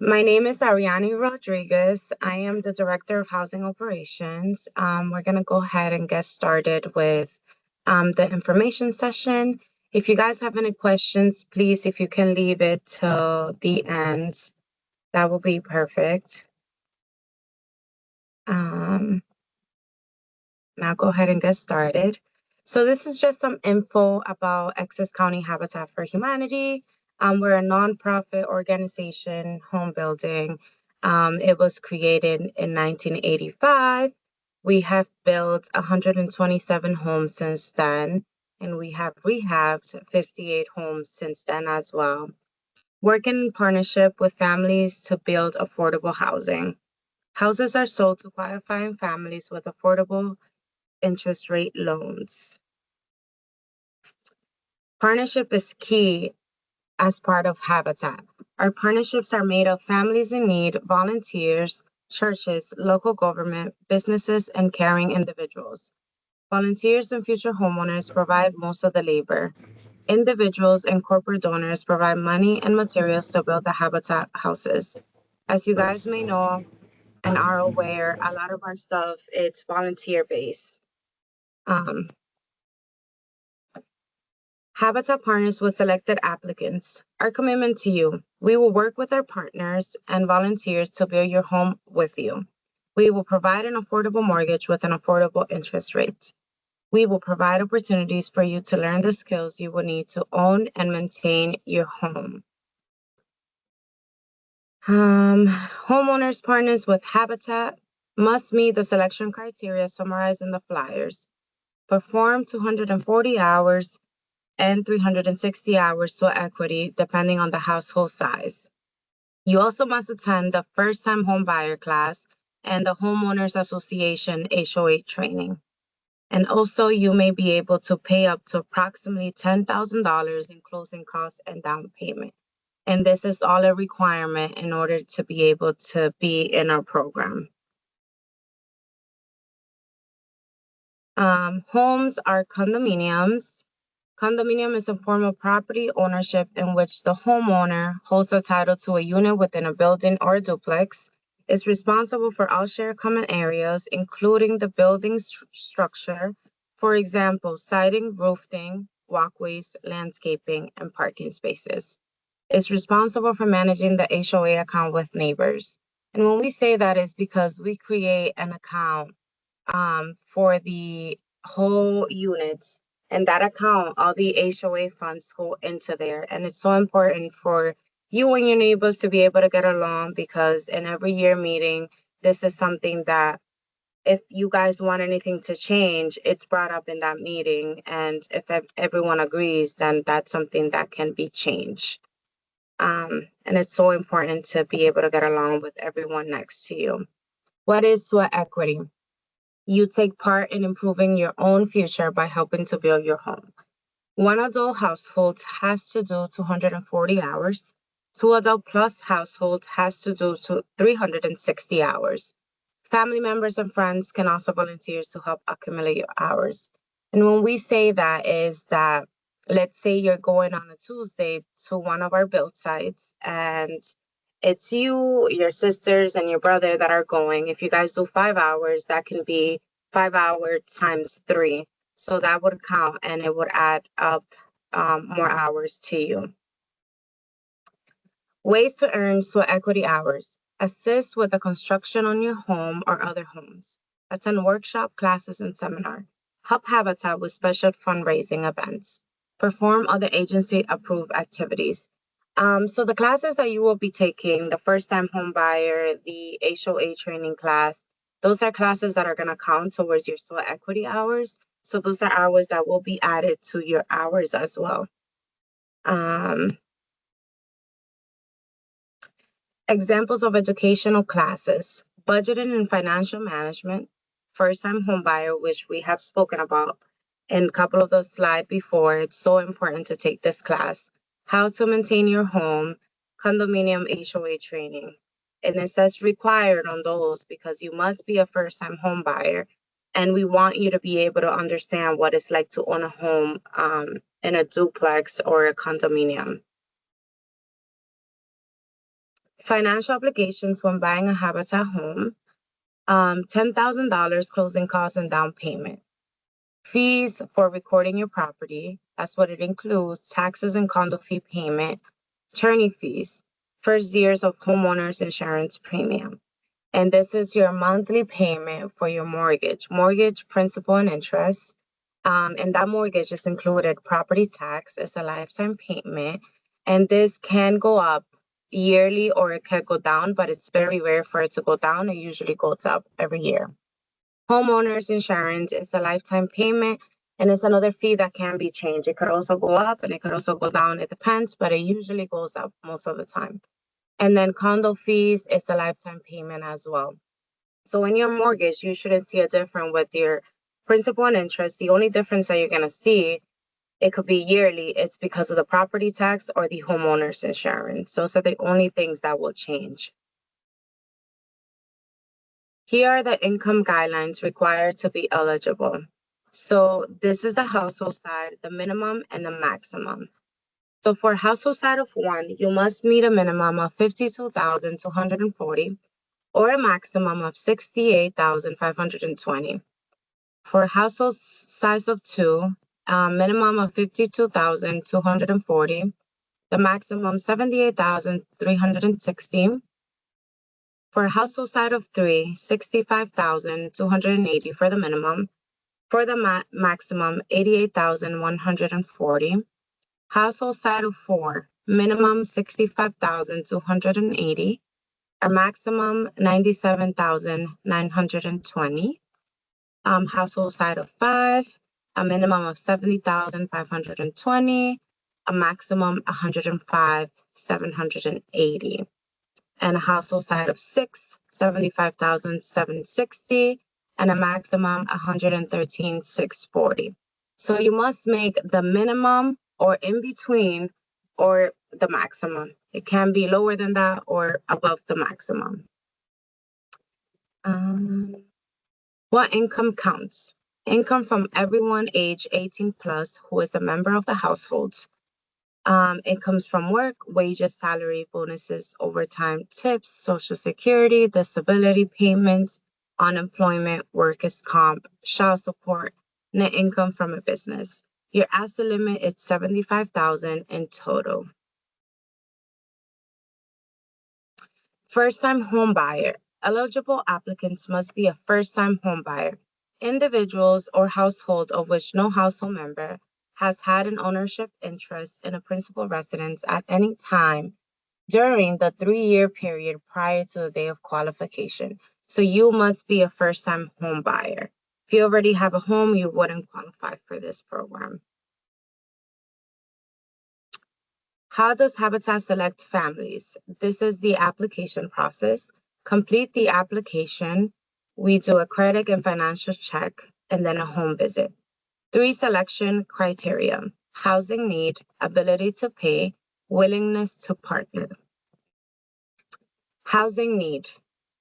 My name is Ariani Rodriguez. I am the Director of Housing Operations. We're going to go ahead and get started with the information session. If you guys have any questions, please, if you can leave it till the end, that will be perfect. Um, Now go ahead and get started. So this is just some info about Essex County Habitat for Humanity. We're a nonprofit organization, home building. It was created in 1985. We have built 127 homes since then, and we have rehabbed 58 homes since then as well. Working in partnership with families to build affordable housing. Houses are sold to qualifying families with affordable interest rate loans. Partnership is key as part of Habitat. Our partnerships are made of families in need, volunteers, churches, local government, businesses, and caring individuals. Volunteers and future homeowners provide most of the labor. Individuals and corporate donors provide money and materials to build the Habitat houses. As you guys may know and are aware, a lot of our stuff it's volunteer based. Um, Habitat partners with selected applicants. Our commitment to you. We will work with our partners and volunteers to build your home with you. We will provide an affordable mortgage with an affordable interest rate. We will provide opportunities for you to learn the skills you will need to own and maintain your home. Homeowners partners with Habitat must meet the selection criteria summarized in the flyers. Perform 240 hours and 360 hours to equity, depending on the household size. You also must attend the first-time home buyer class and the Homeowners Association HOA training. And also, you may be able to pay up to approximately $10,000 in closing costs and down payment. And this is all a requirement in order to be able to be in our program. Homes are condominiums. Condominium is a form of property ownership in which the homeowner holds a title to a unit within a building or a duplex, is responsible for all shared common areas, including the building's structure, for example, siding, roofing, walkways, landscaping, and parking spaces. Is responsible for managing the HOA account with neighbors. And when we say that is because we create an account for the whole units. And that account, all the HOA funds go into there. And it's so important for you and your neighbors to be able to get along because in every year meeting, this is something that if you guys want anything to change, it's brought up in that meeting. And if everyone agrees, then that's something that can be changed. And it's so important to be able to get along with everyone next to you. What is sweat equity? You take part in improving your own future by helping to build your home. One adult household has to do 240 hours. Two adult plus household has to do 360 hours. Family members and friends can also volunteer to help accumulate your hours. And when we say that is that, let's say you're going on a Tuesday to one of our build sites and it's you, your sisters, and your brother that are going. If you guys do 5 hours, that can be 5 hours times three. So that would count and it would add up more hours to you. Ways to earn sweat equity hours. Assist with the construction on your home or other homes. Attend workshop, classes, and seminar. Help Habitat with special fundraising events. Perform other agency-approved activities. So the classes that you will be taking, the first-time home buyer, the HOA training class, those are classes that are going to count towards your sweat equity hours. So those are hours that will be added to your hours as well. Examples of educational classes, budgeting and financial management, first-time homebuyer, which we have spoken about in a couple of the slides before. It's so important to take this class. How to maintain your home, condominium HOA training. And it says required on those because you must be a first-time homebuyer. And we want you to be able to understand what it's like to own a home in a duplex or a condominium. Financial obligations when buying a Habitat home, $10,000 closing costs and down payment. Fees for recording your property, that's what it includes, taxes and condo fee payment, attorney fees, first years of homeowners insurance premium. And this is your monthly payment for your mortgage, principal, and interest. And that mortgage is included property tax. It's a lifetime payment. And this can go up yearly or it can go down, but it's very rare for it to go down. It usually goes up every year. Homeowners insurance is a lifetime payment, and it's another fee that can be changed. It could also go up and it could also go down. It depends, but it usually goes up most of the time. And then condo fees is a lifetime payment as well. So in your mortgage, you shouldn't see a difference with your principal and interest. The only difference that you're going to see, it could be yearly, it's because of the property tax or the homeowner's insurance. Those are the only things that will change. Here are the income guidelines required to be eligible. So this is the household side, the minimum and the maximum. So for household side of one, you must meet a minimum of 52,240 or a maximum of 68,520. For household size of two, a minimum of 52,240, the maximum 78,360. For household side of three, 65,280 for the minimum. For the maximum, 88,140. Household side of four, minimum 65,280. A maximum 97,920. Household side of five, a minimum of 70,520, a maximum 105,780. And a household side of six, 75,760, and a maximum 113,640. So you must make the minimum or in between or the maximum. It can be lower than that or above the maximum. What income counts? Income from everyone age 18 plus who is a member of the household. It comes from work, wages, salary, bonuses, overtime, tips, social security, disability payments, unemployment, workers' comp, child support, net income from a business. Your asset limit is $75,000 in total. First-time home buyer. Eligible applicants must be a first-time home buyer. Individuals or household of which no household member has had an ownership interest in a principal residence at any time during the 3-year period prior to the day of qualification. So you must be a first-time home buyer. If you already have a home, you wouldn't qualify for this program. How does Habitat select families? This is the application process. Complete the application. We do a credit and financial check and then a home visit. 3 selection criteria: housing need, ability to pay, willingness to partner. Housing need: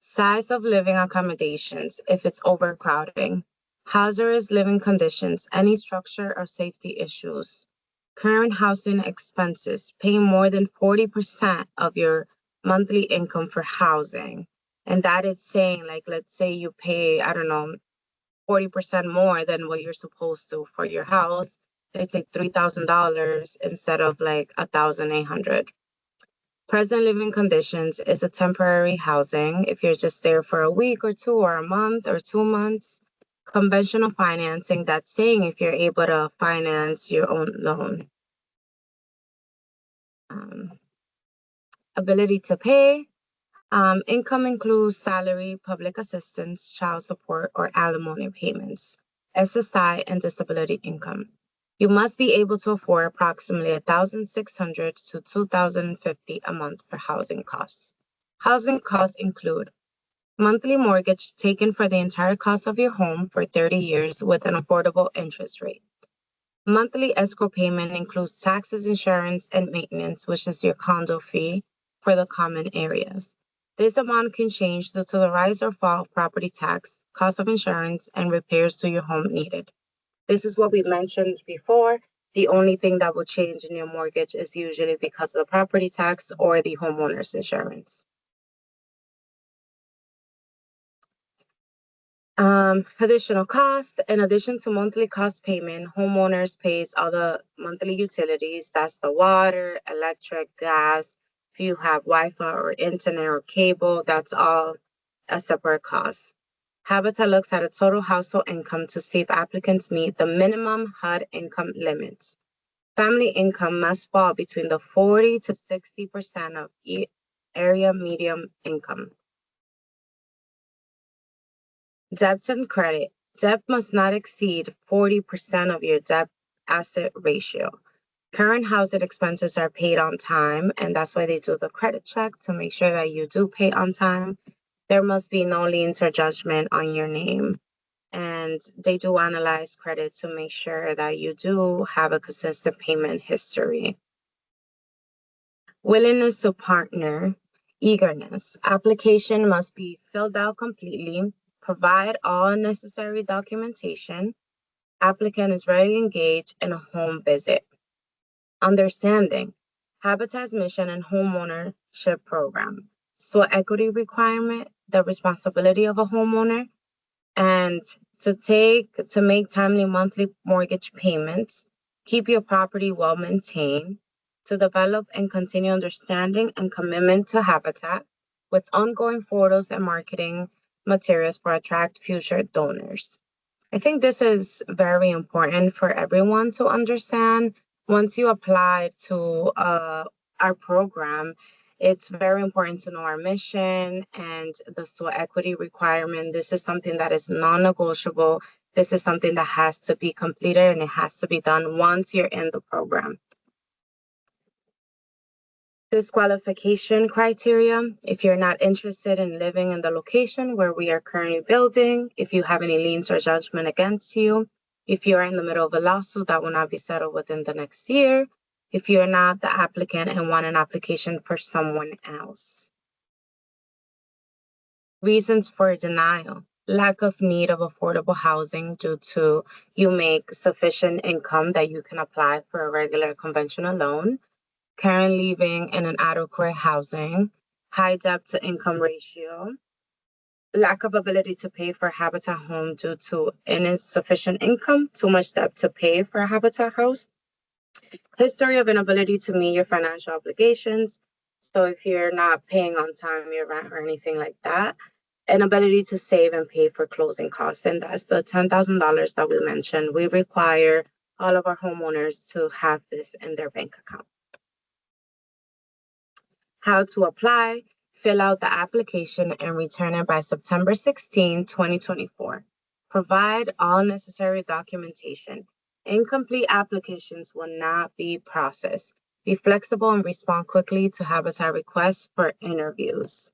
size of living accommodations if it's overcrowding, hazardous living conditions, any structure or safety issues, current housing expenses, paying more than 40% of your monthly income for housing. And that is saying, like, let's say you pay, I don't know, 40% more than what you're supposed to for your house. It's like $3,000 instead of like 1,800. Present living conditions is a temporary housing if you're just there for a week or two or a month or 2 months. Conventional financing, that's saying if you're able to finance your own loan. Ability to pay. Income includes salary, public assistance, child support, or alimony payments, SSI, and disability income. You must be able to afford approximately $1,600 to $2,050 a month for housing costs. Housing costs include monthly mortgage taken for the entire cost of your home for 30 years with an affordable interest rate. Monthly escrow payment includes taxes, insurance, and maintenance, which is your condo fee for the common areas. This amount can change due to the rise or fall of property tax, cost of insurance, and repairs to your home needed. This is what we mentioned before. The only thing that will change in your mortgage is usually because of the property tax or the homeowner's insurance. Additional cost. In addition to monthly cost payment, homeowners pays all the monthly utilities. That's the water, electric, gas. If you have Wi-Fi or internet or cable, that's all a separate cost. Habitat looks at a total household income to see if applicants meet the minimum HUD income limits. Family income must fall between the 40 to 60% of area median income. Debt and credit. Debt must not exceed 40% of your debt asset ratio. Current housing expenses are paid on time, and that's why they do the credit check to make sure that you do pay on time. There must be no liens or judgment on your name. And they do analyze credit to make sure that you do have a consistent payment history. Willingness to partner, eagerness. Application must be filled out completely. Provide all necessary documentation. Applicant is ready to engage in a home visit. Understanding. Habitat's mission and homeownership program. So equity requirement, the responsibility of a homeowner, and to make timely monthly mortgage payments, keep your property well maintained, to develop and continue understanding and commitment to Habitat with ongoing photos and marketing materials for attract future donors. I think this is very important for everyone to understand. Once you apply to our program, it's very important to know our mission and the SOAR equity requirement. This is something that is non-negotiable. This is something that has to be completed and it has to be done once you're in the program. Disqualification criteria. If you're not interested in living in the location where we are currently building, if you have any liens or judgment against you, if you are in the middle of a lawsuit that will not be settled within the next year, if you're not the applicant and want an application for someone else. Reasons for denial. Lack of need of affordable housing due to you make sufficient income that you can apply for a regular conventional loan. Currently living in an adequate housing, high debt to income ratio, lack of ability to pay for Habitat home due to insufficient income, too much debt to pay for a Habitat house, history of inability to meet your financial obligations. So if you're not paying on time your rent or anything like that, inability to save and pay for closing costs. And that's the $10,000 that we mentioned. We require all of our homeowners to have this in their bank account. How to apply, fill out the application and return it by September 16, 2024. Provide all necessary documentation. Incomplete applications will not be processed. Be flexible and respond quickly to Habitat requests for interviews.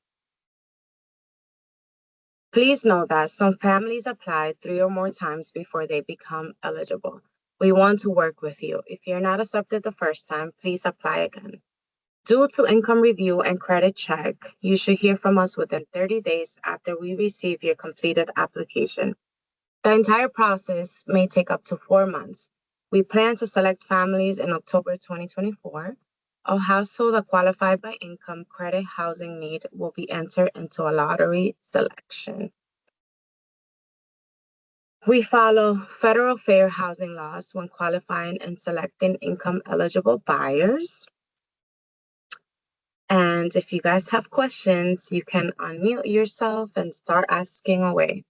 Please know that some families apply 3 or more times before they become eligible. We want to work with you. If you're not accepted the first time, please apply again. Due to income review and credit check, you should hear from us within 30 days after we receive your completed application. The entire process may take up to 4 months. We plan to select families in October 2024. A household that qualified by income, credit, housing need will be entered into a lottery selection. We follow federal fair housing laws when qualifying and selecting income eligible buyers. And if you guys have questions, you can unmute yourself and start asking away.